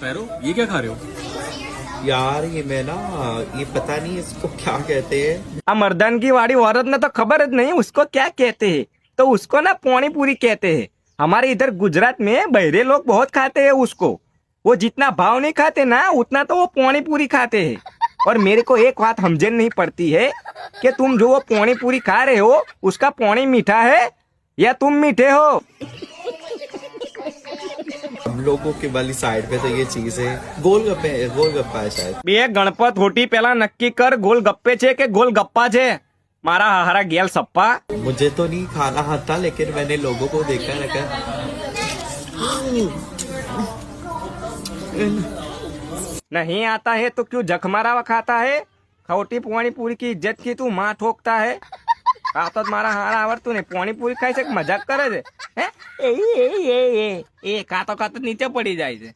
Sparrow, ये क्या खा रहे हो? यार ये मैं ना, ये पता नहीं इसको क्या कहते हैं। આ મર્દાનગી वाली औरत ने तो खबर ज नहीं उसको क्या कहते हैं, तो उसको ना पानी पूरी कहते हैं। हमारे इधर गुजरात में बहरे लोग बहुत खाते हैं उसको। वो जितना भाव नहीं खाते ना उतना तो वो पानी पूरी खाते हैं। और मेरे को एक बात समझ नहीं पड़ती है कि तुम जो वो पानी पूरी खा रहे हो उसका पानी मीठा है या तुम मीठे हो। हम लोगों के वाली साइड पे तो ये चीज है, गोलगप्पा है शायद। બે ગણપત હોટી પેલા નક્કી કર ગોલગપ્પે છે કે ગોલગપ્પા છે। મારા હારા ગેલ સપ્પા। मुझे तो नहीं खाना आता, लेकिन मैंने लोगों को देखा रखा। नहीं आता है तो क्यों जखमारा खाता है। खोटी पानी पूरी की इज्जत की तू माँ ठोकता है। आ तो मारा हारा आवड़तू नहीं, पानी पूरी खाई से मजाक करे છે। હે? એ કાતો नीचे पड़ी जाए છે।